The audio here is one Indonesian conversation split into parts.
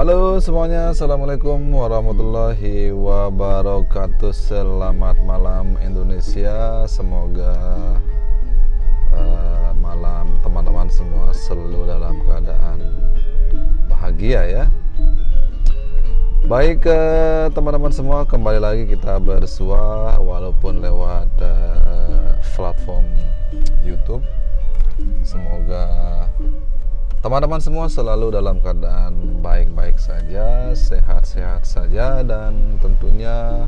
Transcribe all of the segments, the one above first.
Halo semuanya, Assalamualaikum warahmatullahi wabarakatuh. Selamat malam Indonesia. Semoga malam teman-teman semua selalu dalam keadaan bahagia ya. Baik teman-teman semua, kembali lagi kita bersua walaupun lewat platform YouTube. Semoga teman-teman semua selalu dalam keadaan baik-baik saja, sehat-sehat saja, dan tentunya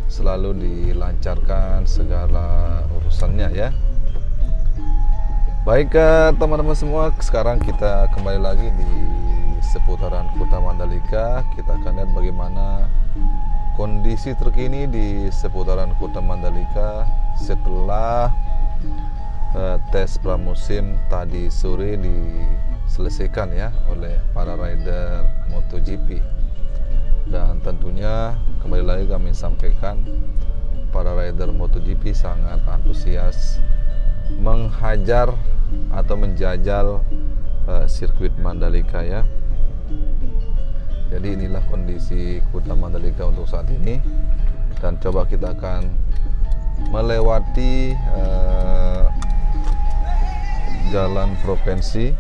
selalu dilancarkan segala urusannya ya. Baik teman-teman semua, sekarang kita kembali lagi di seputaran Kuta Mandalika. Kita akan lihat bagaimana kondisi terkini di seputaran Kuta Mandalika setelah tes pramusim tadi sore diselesaikan ya oleh para rider MotoGP. Dan tentunya kembali lagi kami sampaikan, para rider MotoGP sangat antusias menghajar atau menjajal sirkuit Mandalika ya. Jadi inilah kondisi Kuta Mandalika untuk saat ini, dan coba kita akan melewati jalan provinsi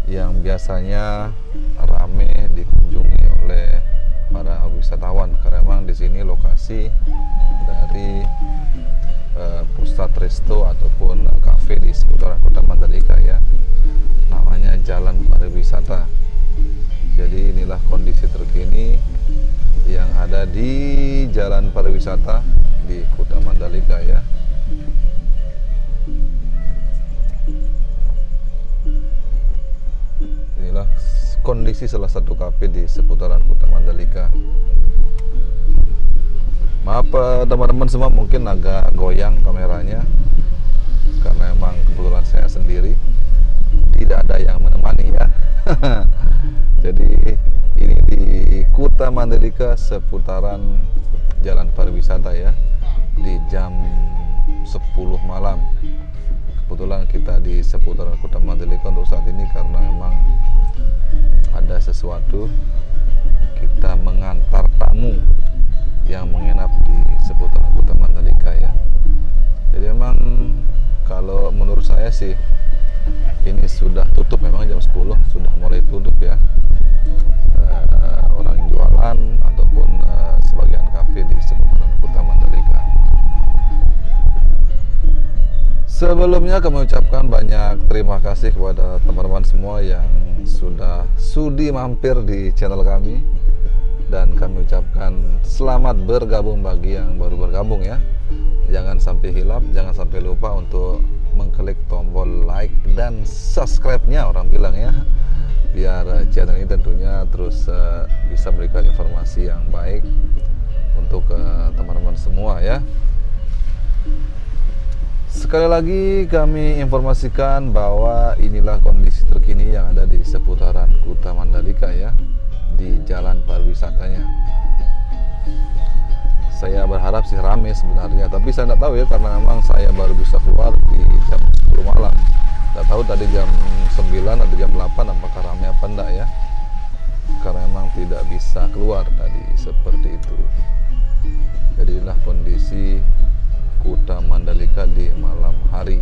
yang biasanya ramai dikunjungi oleh para wisatawan, karena memang di sini lokasi dari pusat resto ataupun kafe di seputaran Kota Mandalika ya, namanya Jalan Pariwisata. Jadi inilah kondisi terkini yang ada di Jalan Pariwisata di Kota Mandalika ya. Inilah kondisi salah satu kafe di seputaran Kota Mandalika. Maaf teman-teman semua, mungkin agak goyang kameranya karena memang kebetulan saya sendiri, tidak ada yang menemani ya. Jadi ini di Kuta Mandalika seputaran Jalan Pariwisata ya, di jam 10 malam. Kebetulan kita di seputaran Kuta Mandalika untuk saat ini karena memang ada sesuatu, kita mengantar tamu yang menginap di seputaran Kuta Mandalika ya. Jadi memang kalau menurut saya sih ini sudah tutup, memang jam 10 sudah mulai tutup ya. Orang jualan ataupun sebagian kafe di seputaran Kuta Mandalika. Sebelumnya kami ucapkan banyak terima kasih kepada teman-teman semua yang sudah sudi mampir di channel kami, dan kami ucapkan selamat bergabung bagi yang baru bergabung ya. Jangan sampai hilap, jangan sampai lupa untuk mengklik tombol like dan subscribe-nya, orang bilang ya, biar channel ini tentunya terus bisa memberikan informasi yang baik untuk teman-teman semua ya. Sekali lagi kami informasikan bahwa inilah kondisi terkini yang ada di seputaran Kuta Mandalika ya, di jalan pariwisatanya. Saya berharap sih rame sebenarnya, tapi saya tidak tahu ya, karena memang saya baru bisa keluar di jam 10 malam. Tidak tahu tadi jam 9 atau jam 8 apakah rame apa enggak ya, karena memang tidak bisa keluar tadi seperti itu. Jadi inilah kondisi Kuta Mandalika di malam hari.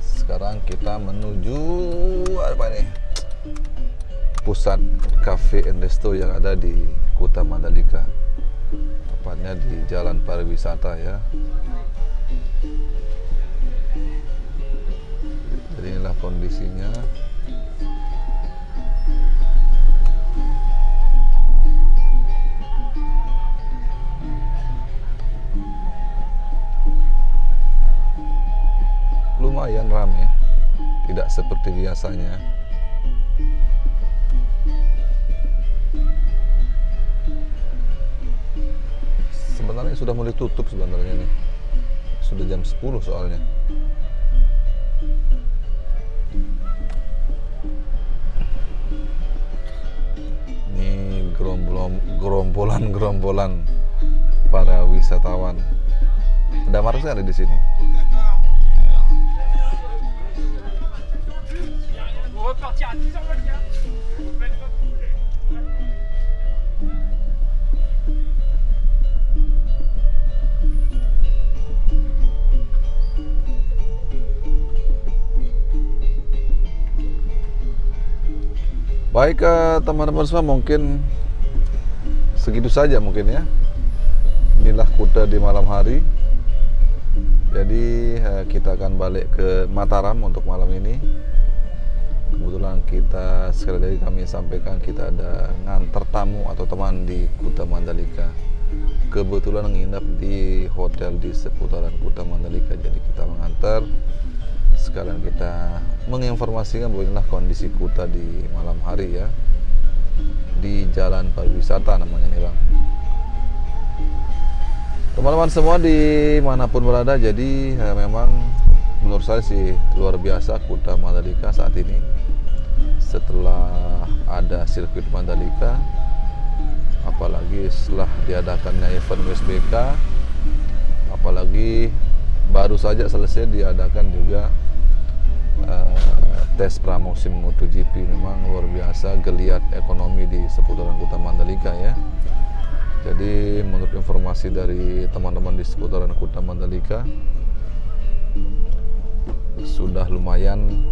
Sekarang kita menuju apa nih? Pusat Cafe and Resto yang ada di Kuta Mandalika, tepatnya di Jalan Pariwisata ya. Jadi inilah kondisinya. Lumayan ramai, tidak seperti biasanya. Sebenarnya sudah mulai tutup sebenarnya nih, sudah jam 10 soalnya. Ini gerombolan para wisatawan. Ada Mars ada di sini. repartir à 10h le matin. Baik teman-teman semua, mungkin segitu saja mungkin ya. Inilah Kuta di malam hari. Jadi kita akan balik ke Mataram untuk malam ini. Kebetulan kita sekali lagi kami sampaikan kita ada nganter tamu atau teman di Kuta Mandalika. Kebetulan nginep di hotel di seputaran Kuta Mandalika. Jadi kita mengantar. Sekalian kita menginformasikan bahwa inilah kondisi Kuta di malam hari ya, di Jalan Pariwisata namanya nih Bang. Teman-teman semua dimanapun berada, jadi memang menurut saya sih luar biasa Kuta Mandalika saat ini. Setelah ada sirkuit Mandalika, apalagi setelah diadakannya event WSBK, apalagi baru saja selesai diadakan juga tes pramusim MotoGP. Memang luar biasa geliat ekonomi di seputaran Kuta Mandalika ya. Jadi menurut informasi dari teman-teman di seputaran Kuta Mandalika, sudah lumayan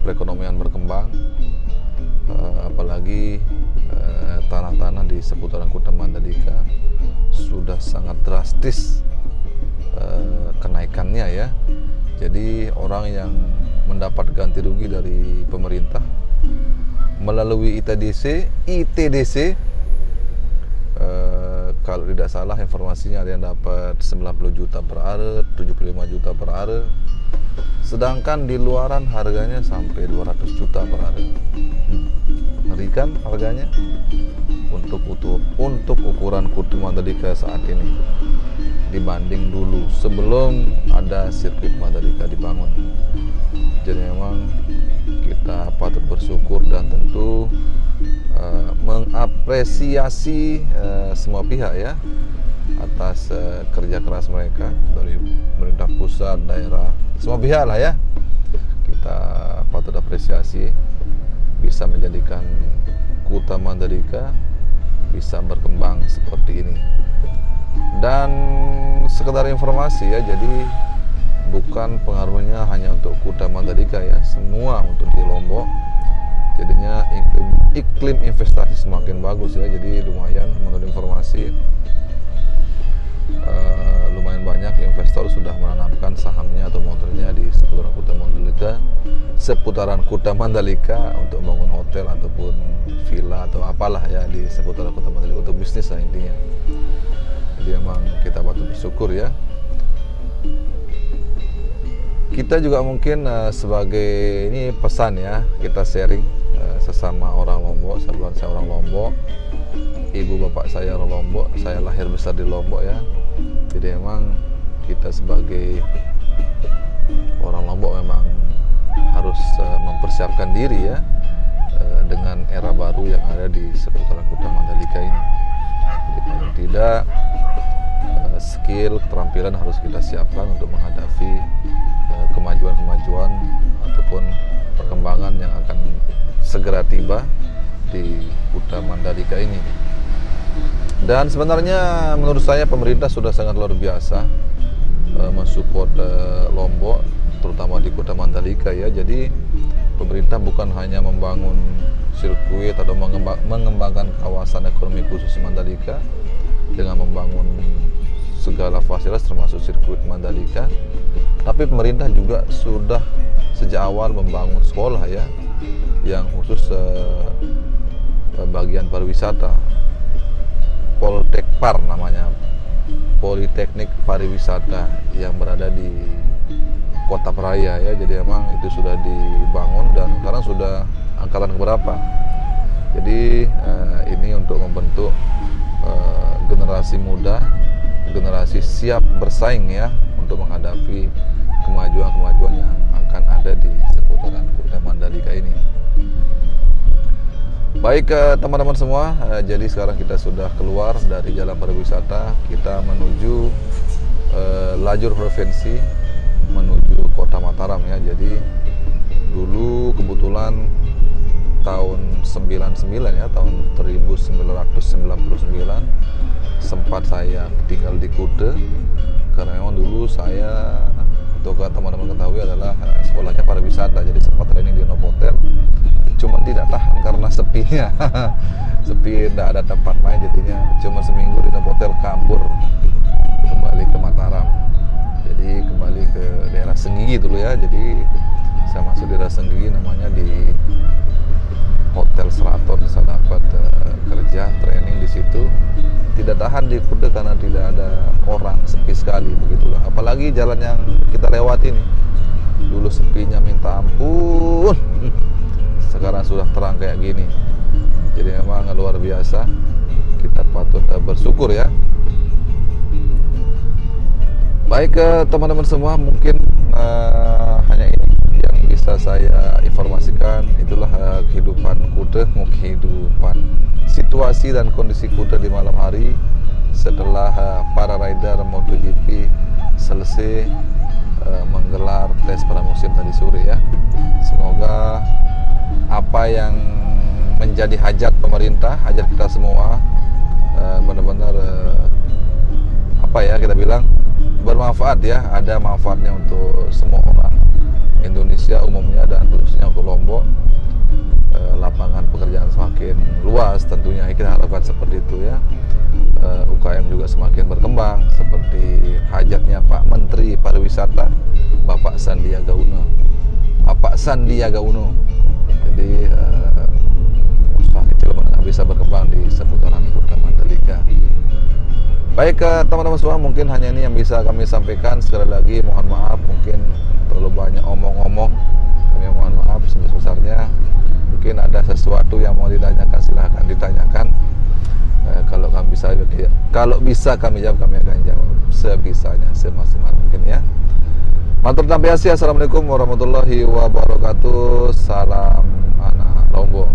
perekonomian berkembang, apalagi tanah-tanah di seputaran Kuta Mandalika sudah sangat drastis kenaikannya ya. Jadi orang yang mendapat ganti rugi dari pemerintah melalui ITDC, kalau tidak salah informasinya ada yang dapat 90 juta per are, 75 juta per are, sedangkan di luaran harganya sampai 200 juta per are. Ngeri kan harganya untuk ukuran Kuta Mandalika saat ini dibanding dulu sebelum ada sirkuit Mandalika dibangun. Jadi memang kita patut bersyukur dan tentu mengapresiasi semua pihak ya atas kerja keras mereka dari pemerintah pusat, daerah, semua pihak lah ya. Kita patut apresiasi bisa menjadikan Kuta Mandalika bisa berkembang seperti ini. Dan sekedar informasi ya, jadi bukan pengaruhnya hanya untuk Kuta Mandalika ya, semua untuk di Lombok. Jadinya iklim investasi semakin bagus ya. Jadi lumayan menurut informasi lumayan banyak investor sudah menanamkan sahamnya atau motornya di seputaran Kuta Mandalika untuk membangun hotel ataupun villa atau apalah ya di seputaran Kuta Mandalika untuk bisnis lah intinya. Jadi memang kita patut bersyukur ya. Kita juga mungkin sebagai ini pesan ya, kita sharing sesama orang Lombok. Saya orang Lombok, ibu bapak saya orang Lombok, saya lahir besar di Lombok ya. Jadi memang kita sebagai orang Lombok memang harus mempersiapkan diri ya dengan era baru yang ada di seputaran Kuta Mandalika ini. Jadi paling tidak skill, keterampilan harus kita siapkan untuk menghadapi kemajuan-kemajuan ataupun perkembangan yang akan segera tiba di Kuta Mandalika ini. Dan sebenarnya menurut saya pemerintah sudah sangat luar biasa mensupport Lombok, terutama di Kuta Mandalika ya. Jadi pemerintah bukan hanya membangun sirkuit atau mengembangkan kawasan ekonomi khusus Mandalika dengan membangun segala fasilitas termasuk sirkuit Mandalika, tapi pemerintah juga sudah sejak awal membangun sekolah ya yang khusus bagian pariwisata, Poltekpar namanya, Politeknik Pariwisata yang berada di Kota Peraya ya. Jadi memang itu sudah dibangun dan sekarang sudah angkatan keberapa. Jadi ini untuk membentuk generasi muda, generasi siap bersaing ya untuk menghadapi kemajuan-kemajuan yang akan ada di seputaran Kuta Mandalika ini. Baik teman-teman semua, jadi sekarang kita sudah keluar dari jalan pariwisata, kita menuju lajur provinsi menuju Kota Mataram ya. Jadi Dulu kebetulan tahun 99 ya, tahun 1999 sempat saya tinggal di Kuta, karena memang dulu saya, untuk teman-teman ketahui, adalah sekolahnya pariwisata, jadi sempat training di Novotel. Cuma tidak tahan karena sepinya sepi, tidak ada tempat main, jadinya cuma seminggu di Novotel kabur kembali ke Mataram. Jadi kembali ke daerah Senggigi dulu ya. Jadi saya masuk di daerah Senggigi, namanya di Hotel Seraton. Saya dapat kerja training di situ. Tidak tahan di Kuta karena tidak ada orang, sepi sekali begitulah. Apalagi jalan yang kita lewati nih, dulu sepinya minta ampun. Sekarang sudah terang kayak gini. Jadi memang luar biasa. Kita patut bersyukur ya. Baik teman-teman semua, mungkin hanya ini yang bisa saya informasikan. Itulah kehidupan Kuta, kehidupan situasi dan kondisi Kuta di malam hari setelah para rider MotoGP selesai menggelar tes pramusim tadi sore ya. Semoga apa yang menjadi hajat pemerintah, hajat kita semua, benar-benar apa ya kita bilang, bermanfaat ya, ada manfaatnya untuk semua orang Indonesia umumnya dan khususnya untuk Lombok. Lapangan pekerjaan semakin luas tentunya, kita harapkan seperti itu ya. UKM juga semakin berkembang seperti hajatnya Pak Menteri Pariwisata, Bapak Sandiaga Uno. Jadi usaha kecil menengah bisa berkembang di seputaran Kota Mandalika. Baik teman-teman semua, mungkin hanya ini yang bisa kami sampaikan. Sekali lagi mohon maaf, mungkin terlalu banyak omong-omong, kami mohon maaf sebesar-besarnya. Mungkin ada sesuatu yang mau ditanyakan, silahkan ditanyakan. Kalau bisa kami jawab, kami akan jawab sebisanya, semaksimal mungkin ya. Matur tampiasi. Assalamualaikum warahmatullahi wabarakatuh. Salam anak Lombok.